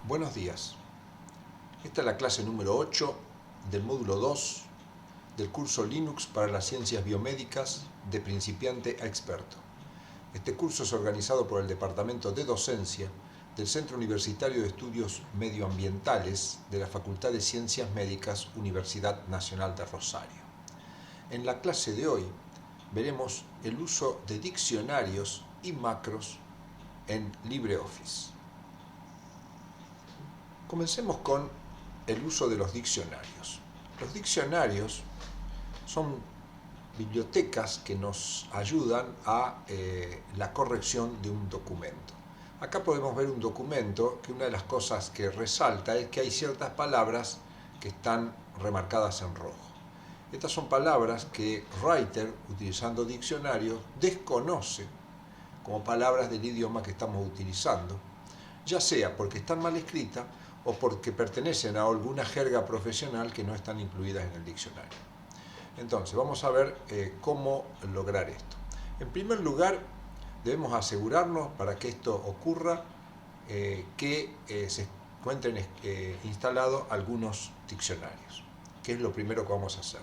Buenos días. Esta es la clase número 8 del módulo 2 del curso Linux para las ciencias biomédicas de principiante a experto. Este curso es organizado por el Departamento de Docencia del Centro Universitario de Estudios Medioambientales de la Facultad de Ciencias Médicas, Universidad Nacional de Rosario. En la clase de hoy veremos el uso de diccionarios y macros en LibreOffice. Comencemos con el uso de los diccionarios. Los diccionarios son bibliotecas que nos ayudan a la corrección de un documento. Acá podemos ver un documento que una de las cosas que resalta es que hay ciertas palabras que están remarcadas en rojo. Estas son palabras que Writer, utilizando diccionarios, desconoce como palabras del idioma que estamos utilizando, ya sea porque están mal escritas o porque pertenecen a alguna jerga profesional que no están incluidas en el diccionario. Entonces, vamos a ver cómo lograr esto. En primer lugar, debemos asegurarnos, para que esto ocurra, que se encuentren instalados algunos diccionarios, que es lo primero que vamos a hacer.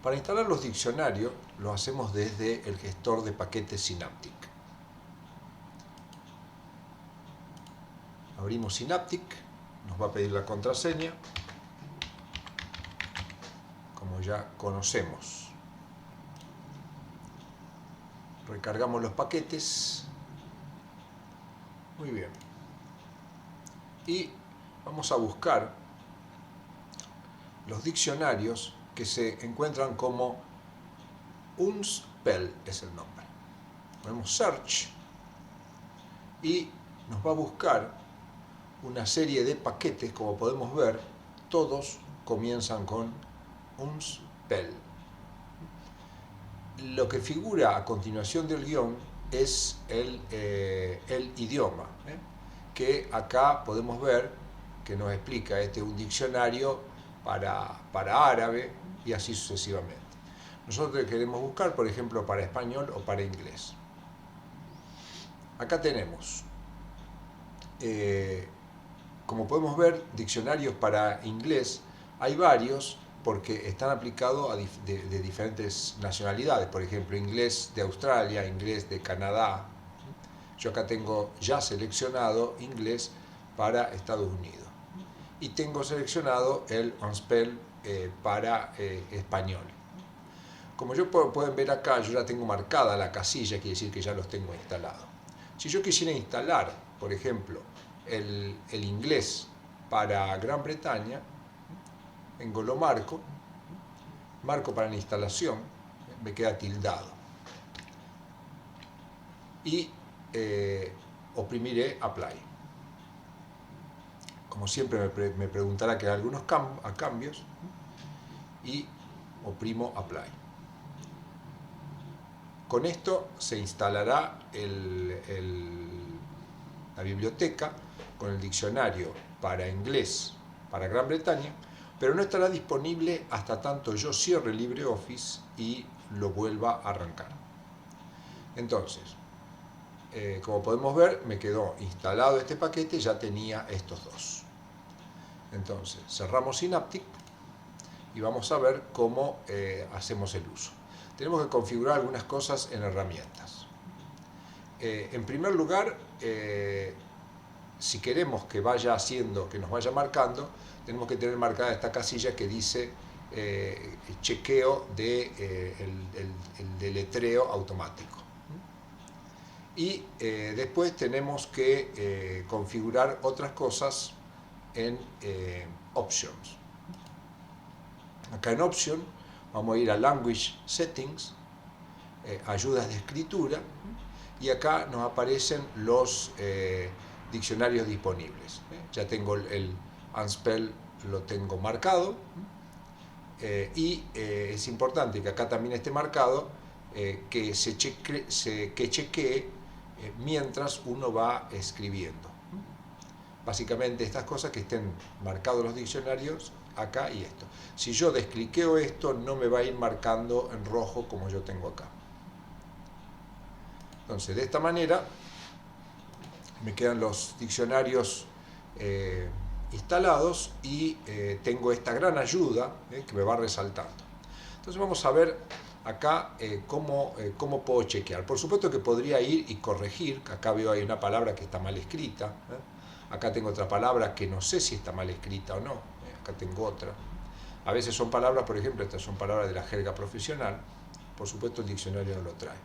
Para instalar los diccionarios, lo hacemos desde el gestor de paquetes Synaptic. Abrimos Synaptic, nos va a pedir la contraseña, como ya conocemos. Recargamos los paquetes. Muy bien. Y vamos a buscar los diccionarios que se encuentran como Unspell, es el nombre. Ponemos Search y nos va a buscar una serie de paquetes, como podemos ver, todos comienzan con Unspell. Lo que figura a continuación del guión es el idioma, que acá podemos ver que nos explica un diccionario para árabe y así sucesivamente. Nosotros queremos buscar, por ejemplo, para español o para inglés. Acá tenemos, como podemos ver, diccionarios para inglés. Hay varios porque están aplicados de diferentes nacionalidades, por ejemplo, inglés de Australia, inglés de Canadá. Yo acá tengo ya seleccionado inglés para Estados Unidos. Y tengo seleccionado el Unspell para español. Como pueden ver acá, yo ya tengo marcada la casilla, quiere decir que ya los tengo instalados. Si yo quisiera instalar, por ejemplo, el inglés para Gran Bretaña, vengo, lo marco para la instalación, me queda tildado. Y oprimiré Apply. Como siempre me preguntará que hay algunos cambios y oprimo Apply. Con esto se instalará la biblioteca con el diccionario para inglés para Gran Bretaña, pero no estará disponible hasta tanto yo cierre LibreOffice y lo vuelva a arrancar. Entonces, como podemos ver, me quedó instalado este paquete, ya tenía estos dos. Entonces, cerramos Synaptic y vamos a ver cómo hacemos el uso. Tenemos que configurar algunas cosas en herramientas. En primer lugar, si queremos que vaya haciendo, que nos vaya marcando, tenemos que tener marcada esta casilla que dice chequeo el deletreo automático. Y después tenemos que configurar otras cosas en Options. Acá en Option vamos a ir a Language Settings, ayudas de escritura, y acá nos aparecen los diccionarios disponibles. Ya tengo el Unspell, lo tengo marcado, y es importante que acá también esté marcado que chequee mientras uno va escribiendo. Básicamente estas cosas, que estén marcados los diccionarios acá y esto. Si yo descliqueo esto, no me va a ir marcando en rojo como yo tengo acá. Entonces, de esta manera me quedan los diccionarios instalados y tengo esta gran ayuda que me va resaltando. Entonces vamos a ver acá cómo puedo chequear. Por supuesto que podría ir y corregir. Acá veo hay una palabra que está mal escrita. Acá tengo otra palabra que no sé si está mal escrita o no. Acá tengo otra. A veces son palabras, por ejemplo, estas son palabras de la jerga profesional. Por supuesto el diccionario no lo trae.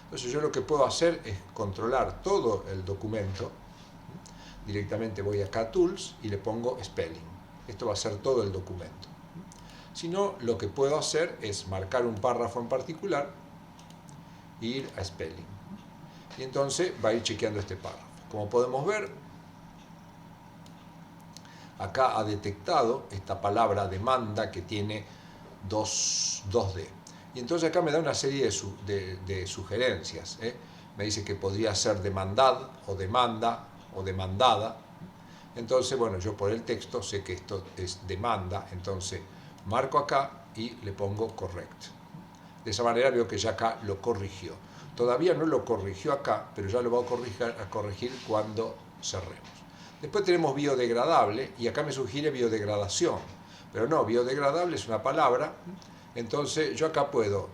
Entonces yo lo que puedo hacer es controlar todo el documento. Directamente voy acá a Tools y le pongo Spelling. Esto va a ser todo el documento. Si no, lo que puedo hacer es marcar un párrafo en particular e ir a Spelling. Y entonces va a ir chequeando este párrafo. Como podemos ver, acá ha detectado esta palabra demanda que tiene 2D. Y entonces acá me da una serie de sugerencias. Me dice que podría ser demandad o demanda o demandada. Entonces, bueno, yo por el texto sé que esto es demanda, entonces marco acá y le pongo correct. De esa manera veo que ya acá lo corrigió. Todavía no lo corrigió acá, pero ya lo va a corregir cuando cerremos. Después tenemos biodegradable y acá me sugiere biodegradación. Pero no, biodegradable es una palabra, entonces yo acá puedo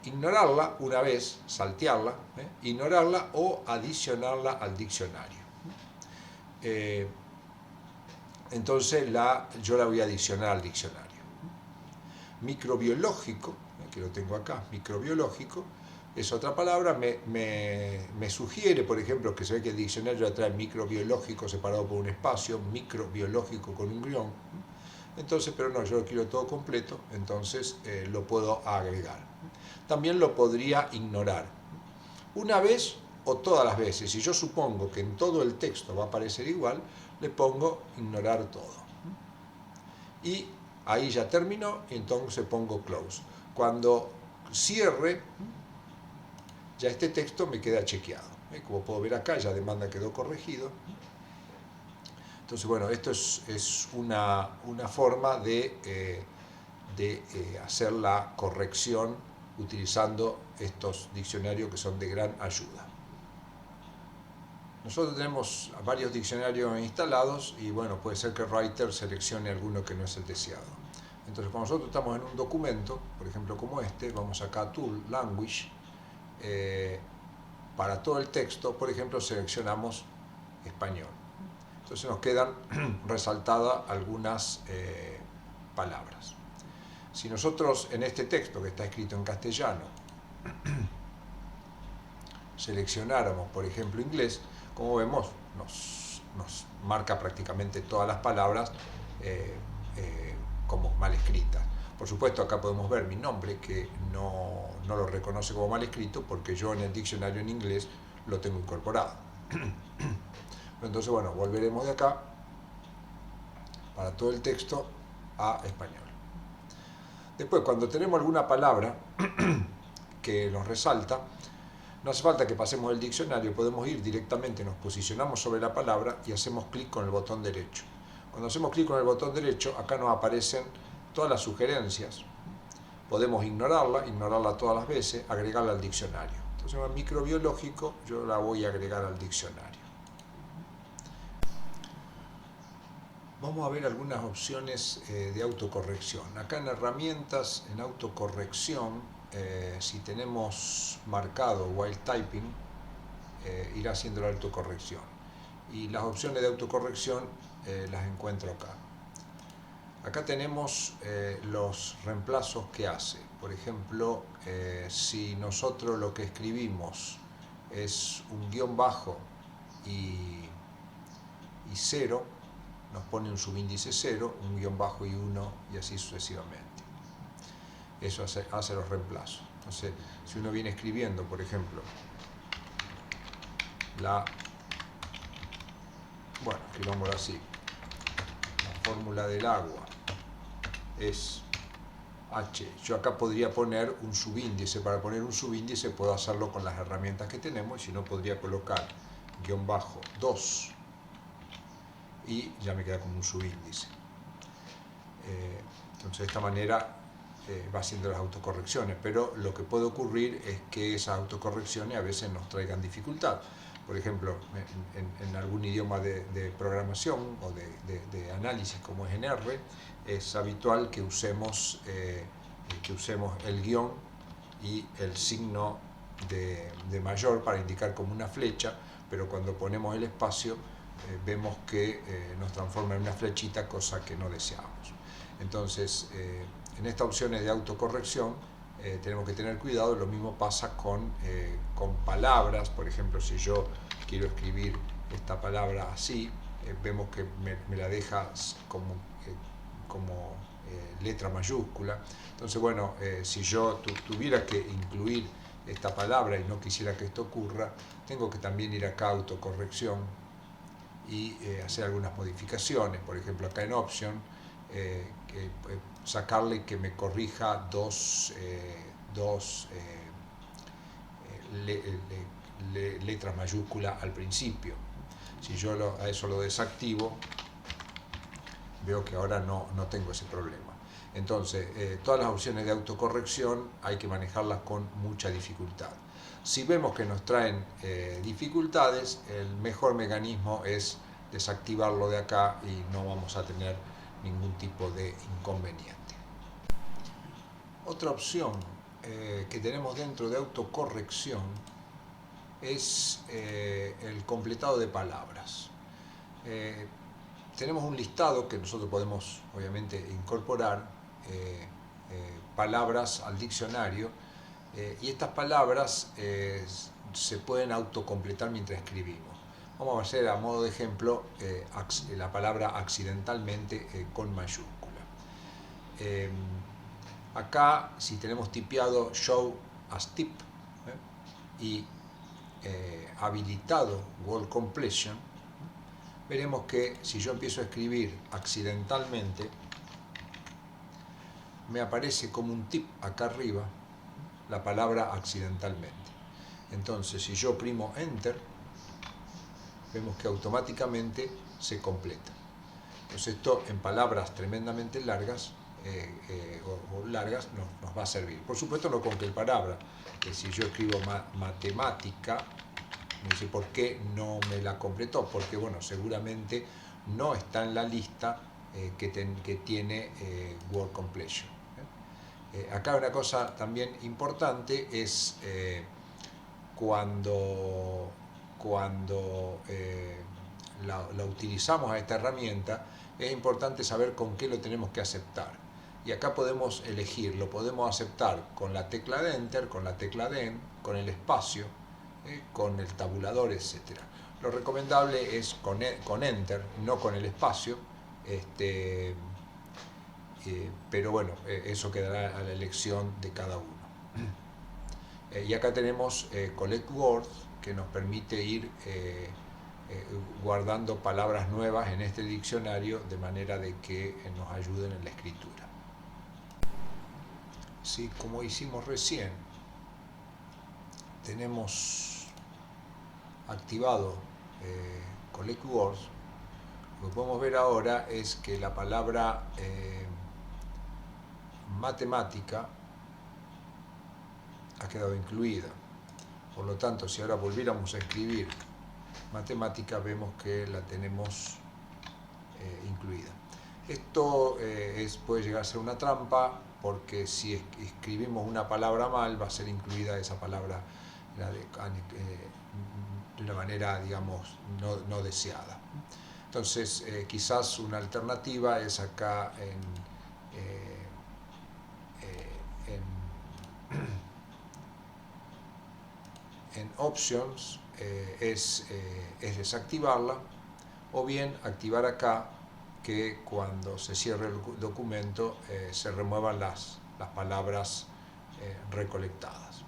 ignorarla una vez, saltearla, ignorarla o adicionarla al diccionario. Entonces yo la voy a adicionar al diccionario. Microbiológico, que lo tengo acá, microbiológico, es otra palabra, me sugiere, por ejemplo, que se ve que el diccionario trae microbiológico separado por un espacio, microbiológico con un guión. Entonces, pero no, yo lo quiero todo completo, entonces lo puedo agregar. También lo podría ignorar. Una vez o todas las veces, si yo supongo que en todo el texto va a aparecer igual, le pongo ignorar todo. Y ahí ya terminó, y entonces pongo close. Cuando cierre, ya este texto me queda chequeado. Como puedo ver acá, ya demanda quedó corregido. Entonces, bueno, esto es una forma de hacer la corrección utilizando estos diccionarios que son de gran ayuda. Nosotros tenemos varios diccionarios instalados y bueno, puede ser que Writer seleccione alguno que no es el deseado. Entonces, cuando nosotros estamos en un documento, por ejemplo como este, vamos acá a Tool, Language, para todo el texto, por ejemplo, seleccionamos español. Entonces nos quedan resaltadas algunas palabras. Si nosotros en este texto que está escrito en castellano seleccionáramos, por ejemplo, inglés, como vemos, nos marca prácticamente todas las palabras como mal escritas. Por supuesto, acá podemos ver mi nombre, que no lo reconoce como mal escrito, porque yo en el diccionario en inglés lo tengo incorporado. Entonces, bueno, volveremos de acá para todo el texto a español. Después, cuando tenemos alguna palabra que nos resalta, no hace falta que pasemos el diccionario, podemos ir directamente, nos posicionamos sobre la palabra y hacemos clic con el botón derecho. Cuando hacemos clic con el botón derecho, acá nos aparecen todas las sugerencias. Podemos ignorarla todas las veces, agregarla al diccionario. Entonces, en microbiológico, yo la voy a agregar al diccionario. Vamos a ver algunas opciones de autocorrección. Acá en herramientas, en autocorrección, si tenemos marcado while typing, irá haciendo la autocorrección. Y las opciones de autocorrección las encuentro acá. Acá tenemos los reemplazos que hace. Por ejemplo, si nosotros lo que escribimos es un guión bajo y 0, nos pone un subíndice 0, un guión bajo y 1 y así sucesivamente. Eso hace los reemplazos. Entonces, si uno viene escribiendo, por ejemplo, escribámoslo así, la fórmula del agua es H. Yo acá podría poner un subíndice. Para poner un subíndice puedo hacerlo con las herramientas que tenemos, y si no podría colocar guión bajo 2 y ya me queda como un subíndice. Entonces de esta manera va haciendo las autocorrecciones, pero lo que puede ocurrir es que esas autocorrecciones a veces nos traigan dificultad. por ejemplo, en algún idioma de programación o de análisis como es en R, es habitual que usemos el guión y el signo de mayor para indicar como una flecha, pero cuando ponemos el espacio vemos que nos transforma en una flechita, cosa que no deseamos. Entonces, en estas opciones de autocorrección tenemos que tener cuidado. Lo mismo pasa con palabras. Por ejemplo, si yo quiero escribir esta palabra así, vemos que me la deja como letra mayúscula. Entonces, bueno, si yo tuviera que incluir esta palabra y no quisiera que esto ocurra, tengo que también ir acá a autocorrección y hacer algunas modificaciones. Por ejemplo, acá en Option, sacarle que me corrija dos letras mayúsculas al principio. Si yo a eso lo desactivo, veo que ahora no tengo ese problema. Entonces, todas las opciones de autocorrección hay que manejarlas con mucha dificultad. Si vemos que nos traen dificultades, el mejor mecanismo es desactivarlo de acá y no vamos a tener ningún tipo de inconveniente. Otra opción que tenemos dentro de autocorrección es el completado de palabras. Tenemos un listado que nosotros podemos obviamente incorporar palabras al diccionario, y estas palabras se pueden autocompletar mientras escribimos. Vamos a hacer a modo de ejemplo la palabra accidentalmente con mayúscula. Acá, si tenemos tipeado Show as Tip y habilitado Word Completion, veremos que si yo empiezo a escribir accidentalmente, me aparece como un tip acá arriba la palabra accidentalmente. Entonces, si yo oprimo Enter, vemos que automáticamente se completa. Entonces, esto en palabras tremendamente largas o largas nos va a servir. Por supuesto, no con cualquier palabra. Si yo escribo matemática, me dice ¿por qué no me la completó? Porque, bueno, seguramente no está en la lista que tiene Word Completion. Acá una cosa también importante es cuando la utilizamos a esta herramienta, es importante saber con qué lo tenemos que aceptar. Y acá podemos elegir, lo podemos aceptar con la tecla de Enter, con la tecla de EN, con el espacio, con el tabulador, etc. Lo recomendable es con Enter, no con el espacio, pero bueno, eso quedará a la elección de cada uno. Y acá tenemos Collect Words, que nos permite ir guardando palabras nuevas en este diccionario de manera de que nos ayuden en la escritura. Sí, como hicimos recién, tenemos activado Collect Words. Lo que podemos ver ahora es que la palabra matemática ha quedado incluida. Por lo tanto, si ahora volviéramos a escribir matemática, vemos que la tenemos incluida. Esto puede llegar a ser una trampa, porque si escribimos una palabra mal, va a ser incluida esa palabra de una manera, digamos, no deseada. Entonces, quizás una alternativa es acá en Options, es desactivarla, o bien activar acá que cuando se cierre el documento se remuevan las palabras recolectadas.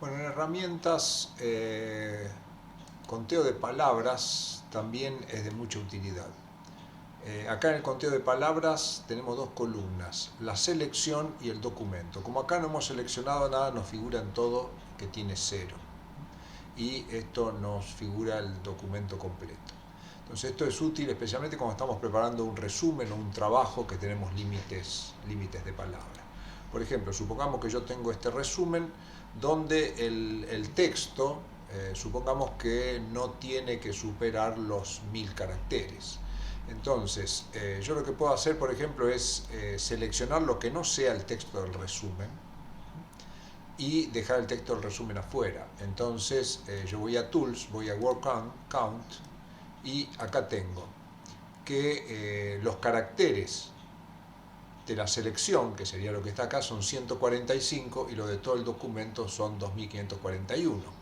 Bueno, en herramientas, conteo de palabras también es de mucha utilidad. Acá en el conteo de palabras tenemos dos columnas, la selección y el documento. Como acá no hemos seleccionado nada, nos figura en todo que tiene 0. Y esto nos figura el documento completo. Entonces esto es útil especialmente cuando estamos preparando un resumen o un trabajo que tenemos límites de palabra. Por ejemplo, supongamos que yo tengo este resumen donde el texto, supongamos que no tiene que superar los 1000 caracteres. Entonces, yo lo que puedo hacer, por ejemplo, es seleccionar lo que no sea el texto del resumen y dejar el texto del resumen afuera. Entonces, yo voy a Tools, voy a Word Count y acá tengo que los caracteres de la selección, que sería lo que está acá, son 145 y lo de todo el documento son 2541.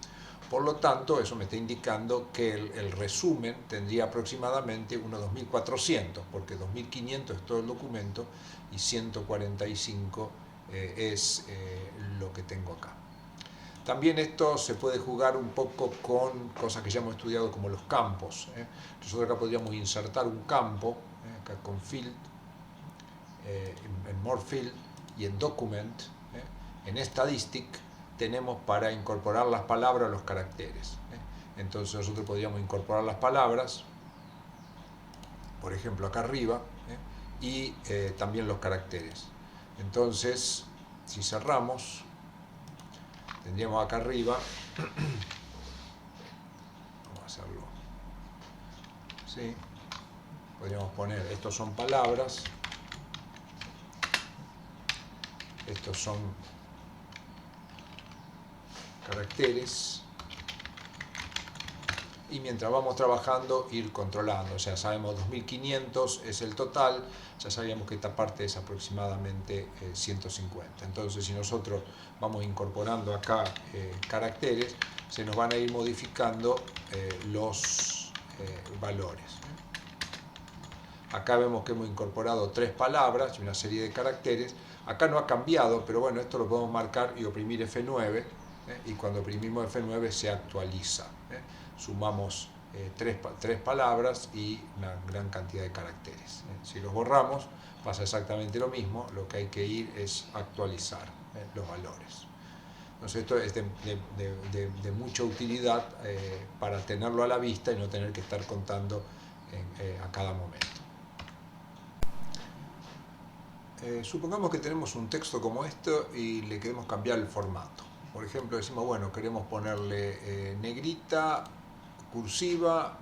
Por lo tanto, eso me está indicando que el resumen tendría aproximadamente unos 2400, porque 2500 es todo el documento y 145 es lo que tengo acá. También esto se puede jugar un poco con cosas que ya hemos estudiado como los campos. Nosotros acá podríamos insertar un campo, acá con Field, en More Field y en Document, en Statistic, tenemos para incorporar las palabras a los caracteres. Entonces nosotros podríamos incorporar las palabras, por ejemplo acá arriba, y también los caracteres. Entonces, si cerramos, tendríamos acá arriba, vamos a hacerlo, ¿sí? Podríamos poner, estos son palabras, estos son caracteres, y mientras vamos trabajando ir controlando. O sea, sabemos 2500 es el total, ya sabíamos que esta parte es aproximadamente 150. Entonces, si nosotros vamos incorporando acá caracteres, se nos van a ir modificando los valores. Acá vemos que hemos incorporado 3 palabras y una serie de caracteres. Acá no ha cambiado, pero bueno, esto lo podemos marcar y oprimir F9, y cuando oprimimos F9 se actualiza. Sumamos 3 palabras y una gran cantidad de caracteres. Si los borramos, pasa exactamente lo mismo, lo que hay que ir es actualizar los valores. Entonces esto es de mucha utilidad para tenerlo a la vista y no tener que estar contando a cada momento. Supongamos que tenemos un texto como esto y le queremos cambiar el formato. Por ejemplo, decimos, bueno, queremos ponerle negrita, cursiva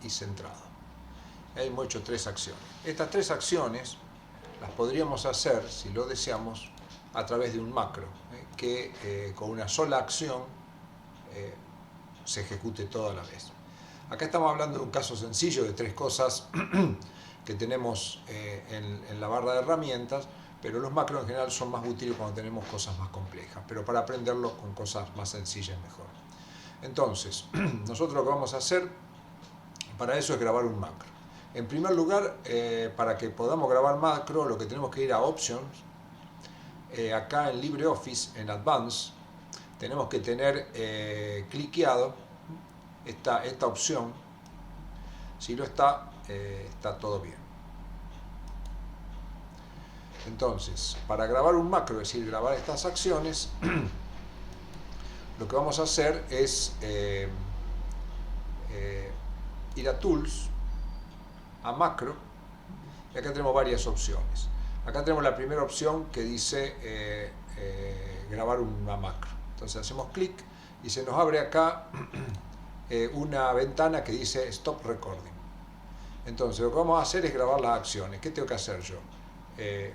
y centrado. Hemos hecho 3 acciones. Estas 3 acciones las podríamos hacer, si lo deseamos, a través de un macro, que con una sola acción se ejecute toda la vez. Acá estamos hablando de un caso sencillo de 3 cosas que tenemos en la barra de herramientas, pero los macros en general son más útiles cuando tenemos cosas más complejas, pero para aprenderlos con cosas más sencillas mejor. Entonces, nosotros lo que vamos a hacer para eso es grabar un macro. En primer lugar, para que podamos grabar macro, lo que tenemos que ir a Options, acá en LibreOffice, en Advanced, tenemos que tener cliqueado esta opción. Si lo está, está todo bien. Entonces, para grabar un macro, es decir, grabar estas acciones, lo que vamos a hacer es ir a Tools, a Macro, y acá tenemos varias opciones. Acá tenemos la primera opción que dice grabar una macro. Entonces hacemos clic y se nos abre acá una ventana que dice Stop Recording. Entonces lo que vamos a hacer es grabar las acciones. ¿Qué tengo que hacer yo?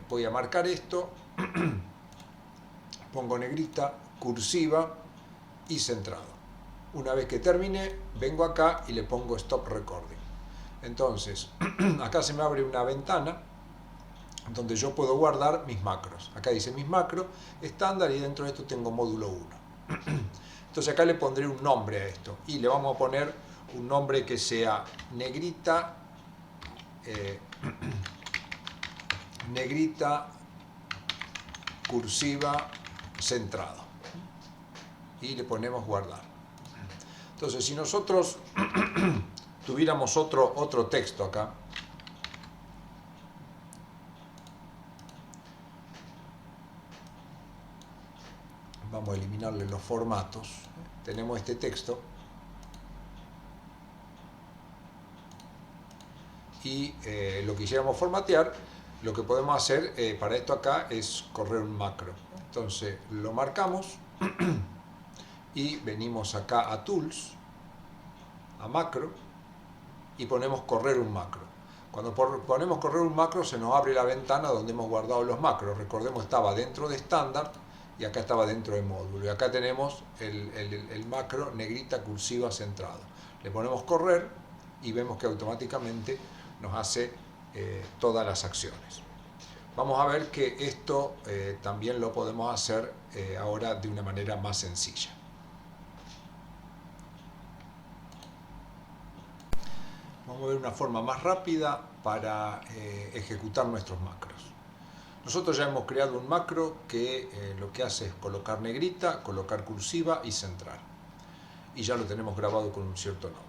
Voy a marcar esto, pongo negrita, cursiva y centrado. Una vez que termine, vengo acá y le pongo Stop Recording. Entonces, acá se me abre una ventana donde yo puedo guardar mis macros. Acá dice mis macros, estándar, y dentro de esto tengo módulo 1. Entonces acá le pondré un nombre a esto y le vamos a poner un nombre que sea negrita, negrita, cursiva, centrado, y le ponemos guardar. Entonces, si nosotros tuviéramos otro texto acá, vamos a eliminarle los formatos. Tenemos este texto y lo quisiéramos formatear, lo que podemos hacer para esto acá es correr un macro. Entonces lo marcamos y venimos acá a Tools, a Macro, y ponemos correr un macro. Cuando ponemos correr un macro se nos abre la ventana donde hemos guardado los macros. Recordemos, estaba dentro de estándar y acá estaba dentro de módulo. Y acá tenemos el macro negrita cursiva centrado. Le ponemos correr y vemos que automáticamente nos hace todas las acciones. Vamos a ver que esto también lo podemos hacer ahora de una manera más sencilla. Vamos a ver una forma más rápida para ejecutar nuestros macros. Nosotros ya hemos creado un macro que lo que hace es colocar negrita, colocar cursiva y centrar. Y ya lo tenemos grabado con un cierto nombre.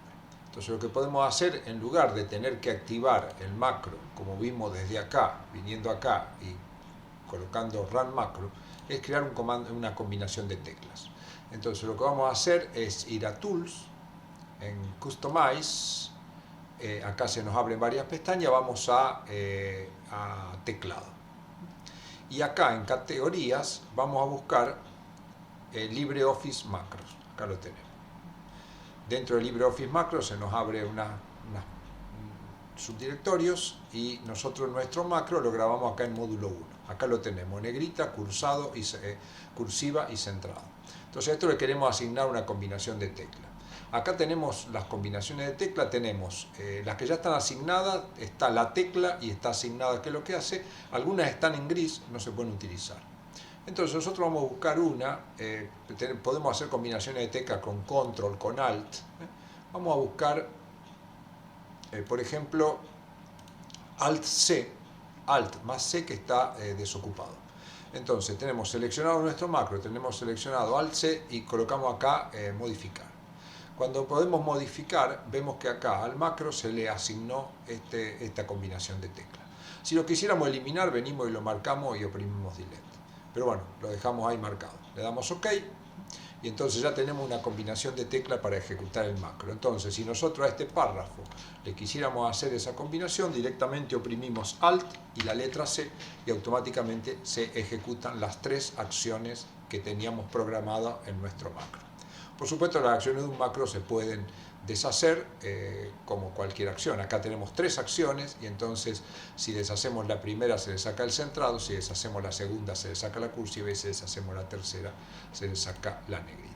Entonces lo que podemos hacer, en lugar de tener que activar el macro, como vimos desde acá, viniendo acá y colocando run macro, es crear un comando, una combinación de teclas. Entonces lo que vamos a hacer es ir a Tools, en Customize, acá se nos abren varias pestañas, vamos a teclado. Y acá en categorías vamos a buscar LibreOffice Macros. Acá lo tenemos. Dentro de LibreOffice Macros se nos abre unos subdirectorios y nosotros nuestro macro lo grabamos acá en módulo 1. Acá lo tenemos, negrita, cursado, cursiva y centrado. Entonces a esto le queremos asignar una combinación de teclas. Acá tenemos las combinaciones de tecla, tenemos las que ya están asignadas, está la tecla y está asignada qué es lo que hace. Algunas están en gris, no se pueden utilizar. Entonces nosotros vamos a buscar una, podemos hacer combinaciones de tecla con control, con alt. Vamos a buscar, por ejemplo, alt C, alt más C que está desocupado. Entonces tenemos seleccionado nuestro macro, tenemos seleccionado alt C y colocamos acá modificar. Cuando podemos modificar, vemos que acá al macro se le asignó esta combinación de teclas. Si lo quisiéramos eliminar, venimos y lo marcamos y oprimimos delete. Pero bueno, lo dejamos ahí marcado. Le damos OK y entonces ya tenemos una combinación de teclas para ejecutar el macro. Entonces, si nosotros a este párrafo le quisiéramos hacer esa combinación, directamente oprimimos Alt y la letra C y automáticamente se ejecutan las tres acciones que teníamos programadas en nuestro macro. Por supuesto, las acciones de un macro se pueden deshacer como cualquier acción. Acá tenemos tres acciones y entonces si deshacemos la primera se le saca el centrado, si deshacemos la segunda se le saca la cursiva y si deshacemos la tercera se le saca la negrita.